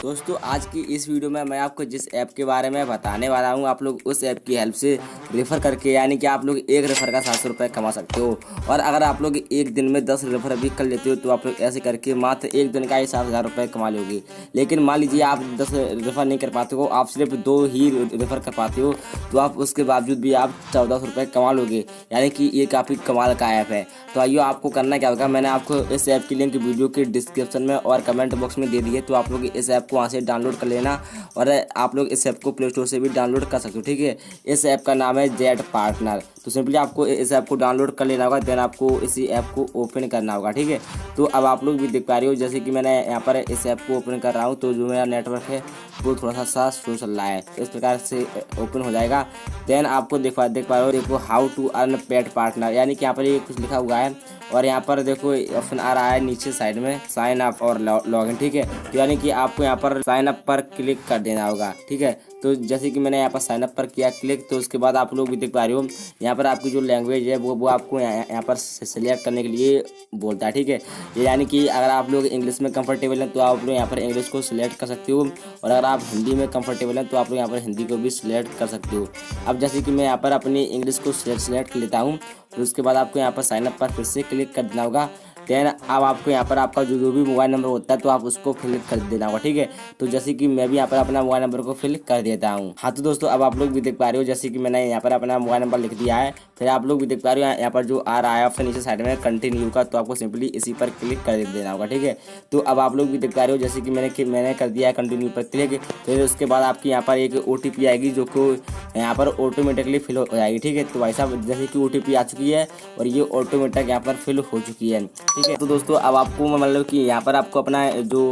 दोस्तों आज की इस वीडियो में मैं आपको जिस ऐप के बारे में बताने वाला हूं, आप लोग उस ऐप की हेल्प से रेफ़र करके यानी कि आप लोग एक रेफ़र का 700 रुपये कमा सकते हो। और अगर आप लोग एक दिन में 10 रेफ़र भी कर लेते हो तो आप लोग ऐसे करके मात्र एक दिन का ही 7,000 रुपये कमा लोगे। लेकिन मान लीजिए आप 10 रेफ़र नहीं कर पाते हो, आप सिर्फ 2 ही रेफ़र कर पाते हो, तो आप उसके बावजूद भी आप 1400 रुपये कमा लोगे। यानी कि ये काफ़ी कमाल का ऐप है। तो आइए आपको करना क्या होगा, मैंने आपको इस ऐप की लिंक वीडियो के डिस्क्रिप्शन में और कमेंट बॉक्स में दे दी है। तो आप लोग इस ऐप को वहाँ से डाउनलोड कर लेना और आप लोग इस ऐप को प्ले स्टोर से भी डाउनलोड कर सकते हो। ठीक है, इस ऐप का नाम है जेट पार्टनर। तो सिंपली आपको इस ऐप को डाउनलोड कर लेना होगा, देन आपको इसी ऐप को ओपन करना होगा। ठीक है, तो अब आप लोग भी देख पा रहे हो जैसे कि मैंने यहाँ पर इस ऐप को ओपन कर रहा हूँ, तो जो मेरा नेटवर्क है वो थोड़ा सा स्लो चल रहा है। इस प्रकार से ओपन हो जाएगा। देन आपको देख पा रहे हो, देखो how to earn paid partner, यानी कि यहाँ पर ये कुछ लिखा हुआ है और यहाँ पर देखो ऑप्शन आ रहा है नीचे साइड में साइन अप और लॉगिन। ठीक है, तो यानी कि आपको यहाँ पर साइन अप पर क्लिक कर देना होगा। ठीक है, तो जैसे कि मैंने यहाँ पर साइन अप पर किया क्लिक, तो उसके बाद आप लोग भी देख पा रहे हो यहाँ पर आपकी जो लैंग्वेज है वो आपको यहाँ पर सिलेक्ट करने के लिए बोलता है। ठीक है, ये यानी कि अगर आप लोग इंग्लिश में कंफर्टेबल हैं तो आप लोग यहाँ पर इंग्लिश को सिलेक्ट कर सकते हो, और अगर आप हिंदी में कंफर्टेबल हैं तो आप लोग यहाँ पर हिंदी को भी सिलेक्ट कर सकते हो। अब जैसे कि मैं यहाँ पर अपनी इंग्लिश को सिलेक्ट कर लेता हूँ, तो उसके बाद आपको यहाँ पर साइन अप पर फिर से क्लिक कर देना होगा। देन अब आपको यहाँ पर आपका जो भी मोबाइल नंबर होता है तो आप उसको फिल कर देना होगा। ठीक है, तो जैसे कि मैं भी यहाँ पर अपना मोबाइल नंबर को फिल कर देता हूँ। हाँ, तो दोस्तों अब आप लोग भी देख पा रहे हो जैसे कि मैंने यहाँ पर अपना मोबाइल नंबर लिख दिया है। फिर आप लोग भी देख पा रहे हो यहाँ पर जो आ रहा है ऑप्शन नीचे साइड में कंटिन्यू का, तो आपको सिंपली इसी पर क्लिक कर देना होगा। ठीक है, तो अब आप लोग भी देख पा रहे हो जैसे कि मैंने कर दिया है कंटिन्यू पर क्लिक। फिर उसके बाद आपकी यहाँ पर एक OTP आएगी जो कि यहाँ पर ऑटोमेटिकली फिल हो जाएगी। ठीक है, तो भाई साहब जैसे कि OTP आ चुकी है और ये ऑटोमेटिक यहाँ पर फिल हो चुकी है। ठीक है, तो दोस्तों अब आपको मतलब कि यहाँ पर आपको अपना जो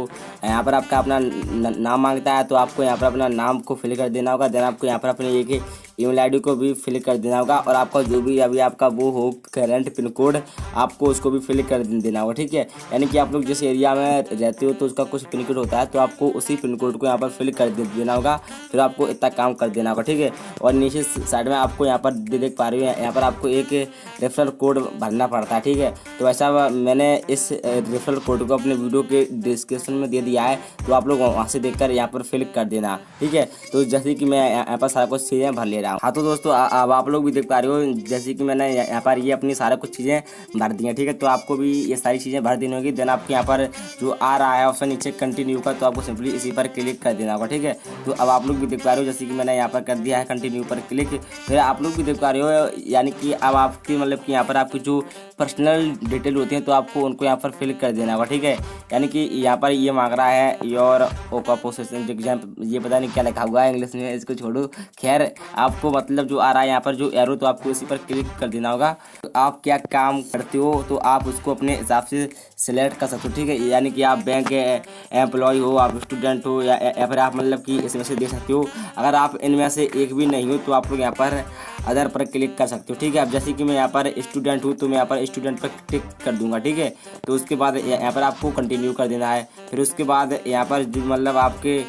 यहाँ पर आपका अपना नाम मांगता है, तो आपको यहाँ पर अपना नाम को फिल कर देना होगा। देन आपको यहाँ पर अपने एक ईमेल ID को भी फिल कर देना होगा, और आपका जो भी अभी आपका वो हो करंट पिन कोड आपको उसको भी फिल कर देना होगा। ठीक है, यानी कि आप लोग जिस एरिया में रहते हो तो उसका कुछ पिन कोड होता है, तो आपको उसी पिन कोड को यहाँ पर फिल कर देना होगा। फिर आपको इतना काम कर देना होगा। ठीक है, और नीचे साइड में आपको यहाँ पर देख पा रही हो यहाँ पर आपको एक रेफरल कोड भरना पड़ता है। ठीक है, तो ऐसा मैंने इस रेफरल कोड को अपने वीडियो के डिस्क्रिप्शन में दे दिया है, तो आप लोग वहाँ से देखकर यहाँ पर फिल कर देना। ठीक है, तो जैसे कि मैं यहाँ पर सारा कुछ चीज़ें भर ले रहा हूँ। हाँ, तो दोस्तों अब आप लोग भी देख पा रहे हो जैसे कि मैंने यहाँ पर ये अपनी सारा कुछ चीज़ें भर दी हैं। ठीक है, तो आपको भी ये सारी चीज़ें भर देनी होगी। देन आपके यहाँ पर जो आ रहा है ऑप्शन नीचे कंटिन्यू का, तो आपको सिंपली इसी पर क्लिक कर देना होगा। ठीक है, तो अब आप लोग भी देख पा रहे हो जैसे कि मैंने यहाँ पर कर दिया है कंटिन्यू पर क्लिक। फिर आप लोग भी देख पा रहे हो यानी कि अब आपकी मतलब कि यहाँ पर आपकी जो पर्सनल डिटेल होती हैं तो आपको उनको यहाँ पर फिल कर देना होगा। ठीक है, यानी कि यहाँ पर ये मांग रहा है योर ओका पोसेशन एग्जाम, ये पता नहीं क्या लिखा हुआ है इंग्लिश में, इसको छोड़ो। खैर आपको मतलब जो आ रहा है यहाँ पर जो एरो, तो आपको इसी पर क्लिक कर देना होगा। तो आप क्या काम करते हो तो आप उसको अपने हिसाब से सिलेक्ट कर सकते हो। ठीक है, यानी कि आप बैंक एम्प्लॉय हो, आप स्टूडेंट हो, या फिर आप मतलब कि इसमें से दे सकते हो। अगर आप इनमें से एक भी नहीं हो तो आप लोग यहाँ पर अदर पर क्लिक कर सकते हो। ठीक है, अब जैसे कि मैं यहाँ पर स्टूडेंट हूँ तो मैं यहाँ पर स्टूडेंट पर क्लिक कर दूंगा। ठीक है, तो उसके बाद यहाँ पर आपको कंटिन्यू कर देना है। फिर उसके बाद यहाँ पर जो मतलब आपके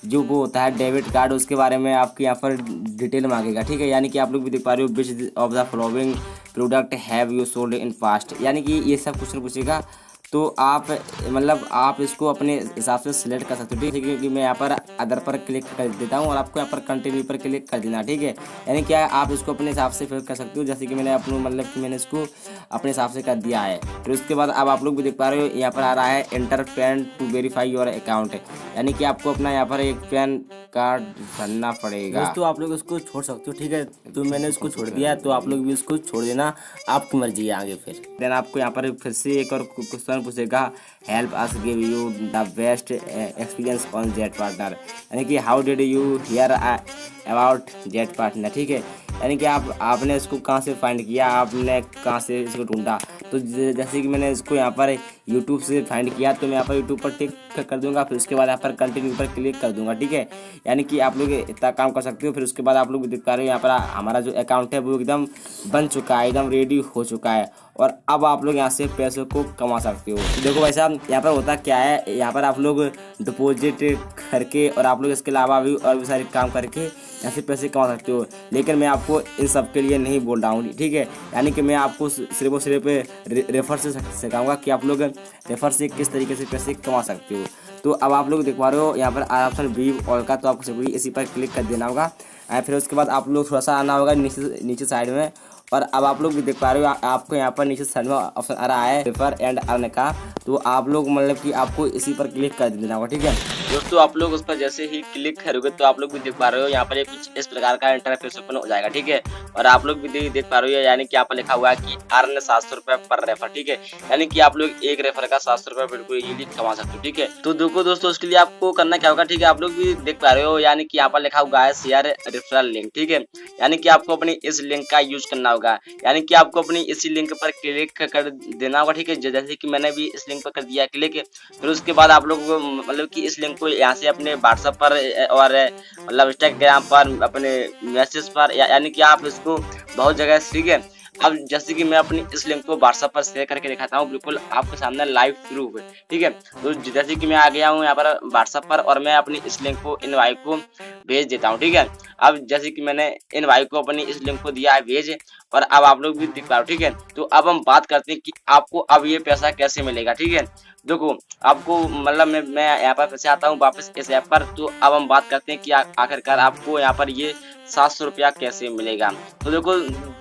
जो वो होता है डेबिट कार्ड, उसके बारे में आपके यहाँ पर डिटेल मांगेगा। ठीक है, यानी कि आप लोग भी देख पा रहे हो which of the following product have you sold in past, यानी कि ये सब कुछ पूछेगा। तो आप मतलब आप इसको अपने हिसाब से सिलेक्ट कर सकते हो। ठीक है, क्योंकि मैं यहाँ पर अदर पर क्लिक कर देता हूँ और आपको यहाँ पर कंटिन्यू पर क्लिक कर देना। ठीक है, यानी क्या आप इसको अपने हिसाब से फिल कर सकते हो, जैसे कि मैंने अपने मतलब कि मैंने इसको अपने हिसाब से कर दिया है। फिर उसके बाद अब आप लोग भी देख पा रहे हो यहाँ पर आ रहा है enter PAN to verify your account, यानी कि आपको अपना यहाँ पर एक पैन कार्ड भरना पड़ेगा। दोस्तों आप लोग इसको छोड़ सकते हो। ठीक है, तो मैंने इसको छोड़ दिया है, तो आप लोग भी इसको छोड़ देना, आपकी मर्जी है आगे। फिर देन आपको यहाँ पर फिर से एक और क्वेश्चन पूछेगा, help us give you the best experience on jet partner, यानी कि how did you here about jet partner. ठीक है, यानी कि आपने इसको कहाँ से फाइंड किया, आपने कहाँ से इसको ढूंढा। तो जैसे कि मैंने इसको यहाँ पर यूट्यूब से फाइंड किया, तो मैं यहाँ पर यूट्यूब पर टिक कर दूंगा। फिर उसके बाद यहाँ पर कंटिन्यू पर क्लिक कर दूंगा। ठीक है, यानी कि आप लोग इतना काम कर सकते हो। फिर उसके बाद आप लोग देख पा रहे हो यहाँ पर हमारा जो अकाउंट है वो एकदम बन चुका है, एकदम रेडी हो चुका है, और अब आप लोग यहाँ से पैसों को कमा सकते हो। तो देखो भाई साहब यहाँ पर होता क्या है, यहाँ पर आप लोग डिपॉजिट करके और आप लोग इसके अलावा भी और भी सारे काम करके यहाँ से पैसे कमा सकते हो। लेकिन मैं आपको इन सब के लिए नहीं बोल रहा हूँ। ठीक है, यानी कि मैं आपको सिर्फ और सिर्फ रेफर से सिखाऊंगा कि आप लोग रेफर से किस तरीके से पैसे कमा सकते हो। तो अब आप लोग देख पा रहे हो यहाँ पर ऑप्शन व्यू ऑल का, तो आपको सिंपली इसी पर क्लिक कर देना होगा। फिर उसके बाद आप लोग थोड़ा सा आना होगा नीचे साइड में, और अब आप लोग भी देख पा रहे हो आपको यहाँ पर नीचे साइड में ऑप्शन आ रहा है रेफर एंड अर्न का, तो आप लोग मतलब कि आपको इसी पर क्लिक कर देना होगा। ठीक है दोस्तों, आप लोग उस पर जैसे ही क्लिक करोगे तो आप लोग भी देख पा रहे हो यहाँ पर कुछ इस प्रकार का इंटरफेस ओपन हो जाएगा। ठीक है, और आप लोग भी देख पा रहे हो यानी कि यहाँ पर लिखा हुआ है कि अर्न 700 रुपए पर रेफर। ठीक है, यानी कि आप लोग एक रेफर का 700 रुपए बिल्कुल इजीली कमा सकते हो। ठीक है, तो देखो दोस्तों, उसके लिए आपको करना क्या होगा। ठीक है, आप लोग भी देख पा रहे हो यानी कि यहाँ पर लिखा हुआ है शेयर रेफरल लिंक। ठीक है, यानी कि आपको अपनी इस लिंक का यूज करना होगा, यानी कि आपको अपनी इसी लिंक पर क्लिक कर देना होगा। ठीक है, जैसे कि मैंने भी इस लिंक पर कर दिया क्लिक। फिर उसके बाद आप लोग मतलब कि इस लिंक को यहाँ से अपने व्हाट्सएप पर और मतलब इंस्टाग्राम पर, अपने मैसेज पर, यानी कि आप इसको बहुत जगह। ठीक है, अब जैसे कि मैं अपनी इस लिंक को व्हाट्सएप पर शेयर करके दिखाता हूँ बिल्कुल आपके सामने लाइव प्रूफ। ठीक है, तो जैसे कि मैं आ गया हूँ यहाँ पर व्हाट्सएप पर, और मैं अपनी इस लिंक को इन भाई को भेज देता हूँ। ठीक है, अब जैसे कि मैंने इन भाई को अपनी इस लिंक को दिया है भेज, और अब आप लोग भी दिख पा रहे हो। ठीक है, तो अब हम बात करते हैं कि आपको अब ये पैसा कैसे मिलेगा। ठीक है, देखो आपको मतलब मैं यहाँ पर फिर से आता हूँ वापस इस ऐप पर, तो अब हम बात करते हैं कि आखिरकार आपको यहाँ पर ये 700 रुपया कैसे मिलेगा। तो देखो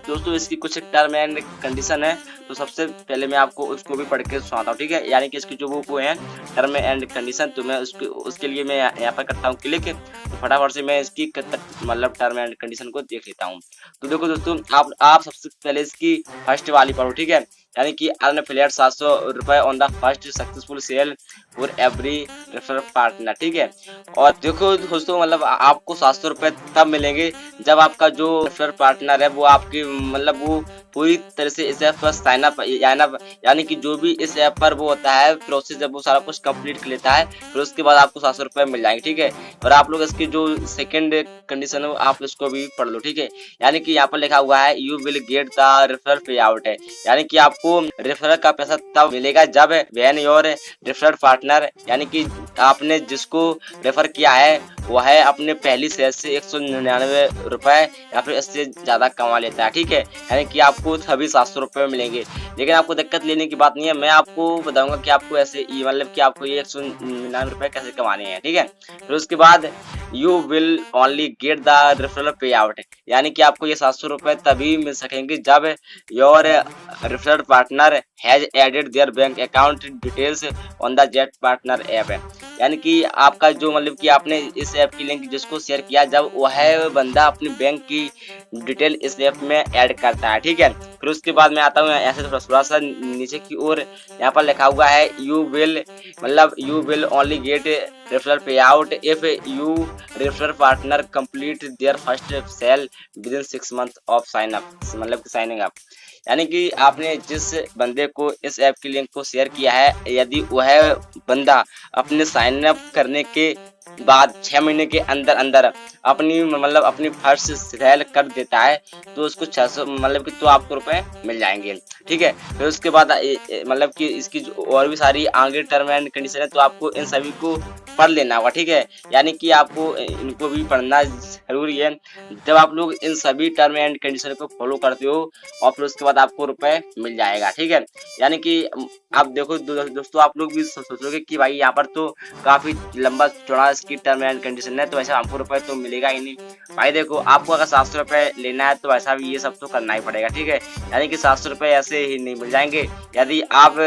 दोस्तों, इसकी कुछ टर्म एंड कंडीशन है, तो सबसे पहले मैं आपको उसको भी पढ़ के सुनाता हूँ। ठीक है, यानी कि इसकी जो वो है टर्म एंड कंडीशन, तो मैं उसके लिए मैं यहाँ पर करता हूँ क्लिक, तो फटाफट से मैं इसकी मतलब टर्म एंड कंडीशन को देख लेता हूँ। तो देखो दोस्तों, आप सबसे पहले इसकी फर्स्ट वाली पढ़ो। ठीक है, यानी कि अर्न फ्लैट 700 रुपए on the first successful sale for every refer partner. ठीक है, और देखो दोस्तों, मतलब आपको 700 रुपए तब मिलेंगे जब आपका जो रेफर पार्टनर है वो आपकी मतलब वो पूरी तरह से इस ऐप पर साइन अप, यानी कि जो भी इस ऐप पर वो होता है प्रोसेस, जब वो सारा कुछ कंप्लीट कर लेता है फिर उसके बाद आपको 700 रुपए मिल जाएंगे। ठीक है, और आप लोग इसकी जो सेकंड कंडीशन है आप इसको भी पढ़ लो। ठीक है, यानी कि यहाँ पर लिखा हुआ है you will get the refer पे आउट है, यानी कि आपको रेफरल का पैसा तब मिलेगा जब व्हेन योर रेफरल पार्टनर, यानी कि आपने जिसको रेफर किया है वो है अपने पहली शेयर से 199 रुपए या फिर इससे ज्यादा कमा लेता है। ठीक है, यानी कि आपको सभी 700 रुपए मिलेंगे, लेकिन आपको दिक्कत लेने की बात नहीं है, मैं आपको बताऊंगा कि आपको ऐसे मतलब कि आपको ये 199 रुपए कैसे कमाने हैं। ठीक है, फिर उसके बाद you will only get the referral pay out, यानी कि आपको ये 700 रुपए तभी मिल सकेंगे जब your referral partner has added their bank account details on the Jet partner app है, यानी कि आपका जो मतलब कि आपने इस ऐप की लिंक जिसको शेयर किया जब वह बंदा अपनी बैंक की डिटेल इस ऐप में ऐड करता है। ठीक है, फिर उसके बाद मैं आता हूँ ऐसे थोड़ा सा नीचे की ओर, यहाँ पर लिखा हुआ है you will only get referral pay out if you referral partner complete their first sale within 6 month of sign up, मतलब साइनिंग अप, यानी कि आपने जिस बंदे को इस ऐप की लिंक को शेयर किया है यदि वह बंदा अपने साइन अप करने के बाद 6 महीने के अंदर अंदर अपनी फर्स्ट सेल कर देता है तो उसको 600 मतलब कि तो आपको रुपए मिल जाएंगे। ठीक है, फिर उसके बाद मतलब कि इसकी और भी सारी आगे टर्म एंड कंडीशन है, तो आपको इन सभी को पढ़ लेना होगा। ठीक है, यानी कि आपको इनको भी पढ़ना जरूरी है। जब आप लोग इन सभी टर्म एंड कंडीशन को फॉलो करते हो और फिर उसके बाद आपको रुपए मिल जाएगा। ठीक है, यानी कि आप देखो दोस्तों, आप लोग भी सोचोगे कि भाई यहाँ पर तो काफी लंबा चौड़ा इसकी टर्म एंड कंडीशन है, तो ऐसा हमको रुपए तो मिलेगा ही नहीं। भाई देखो, आपको अगर 700 रुपए लेना है तो ऐसा भी ये सब तो करना ही पड़ेगा। ठीक है, यानी कि 700 रुपए ऐसे ही नहीं मिल जाएंगे। यदि आप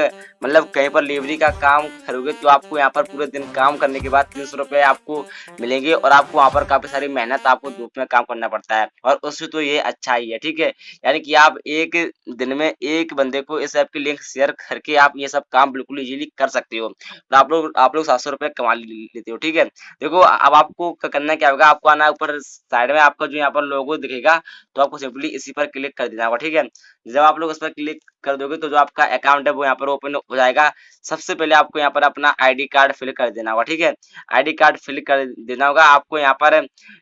मतलब कहीं पर लेबरी का काम करोगे तो आपको यहाँ पर पूरे दिन काम करने के बाद 300 रुपए आपको मिलेंगे, और आपको वहाँ पर काफी सारी मेहनत, आपको धूप में काम करना पड़ता है, और उससे तो ये अच्छा ही है। ठीक है, यानी कि आप एक दिन में एक बंदे को इस ऐप की लिंक शेयर करके आप ये सब काम बिल्कुल इजीली कर सकते हो, तो आप लोग 700 रुपए कमा लेते हो। ठीक है, देखो अब आपको करना क्या होगा, आपको आना ऊपर साइड में आपका जो यहाँ पर लोगो दिखेगा, तो आपको सिंपली इसी पर क्लिक कर देना होगा। ठीक है, जब आप लोग इस पर क्लिक कर दोगे तो जो आपका अकाउंट है वो यहाँ पर ओपन हो जाएगा। सबसे पहले आपको यहाँ पर अपना आईडी कार्ड फिल कर देना होगा। ठीक है, आईडी कार्ड फिल कर देना होगा आपको यहाँ पर,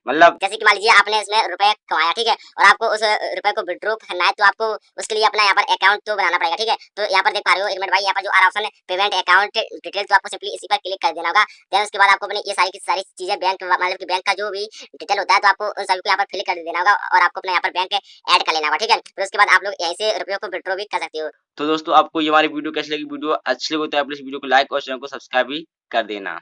मतलब जैसे कि मान लीजिए आपने इसमें रुपए कमाया, ठीक है, और आपको उस रुपए को विड्रॉ करना है तो आपको उसके लिए अपना यहाँ पर अकाउंट तो बनाना पड़ेगा। ठीक है, तो यहाँ पर देख पा रहे हो एक मिनट भाई, यहाँ पर जो आ रहा ऑप्शन है पेमेंट अकाउंट डिटेल, तो आपको सिंपली इसी पर क्लिक कर देना होगा। देन उसके बाद आपको अपनी ये सारी की सारी चीजें बैंक मतलब कि बैंक का जो भी डिटेल होता है तो आपको उन सभी को यहाँ पर फिल कर देना होगा, और आपको अपना यहाँ पर बैंक ऐड कर लेना होगा। ठीक है, फिर उसके बाद आप लोग यहीं से रुपयों को विड्रॉ भी कर सकते हो। तो दोस्तों, आपको ये हमारी वीडियो कैसी लगी, वीडियो अच्छी लगी तो आप इस वीडियो को लाइक और चैनल को सब्सक्राइब भी कर देना।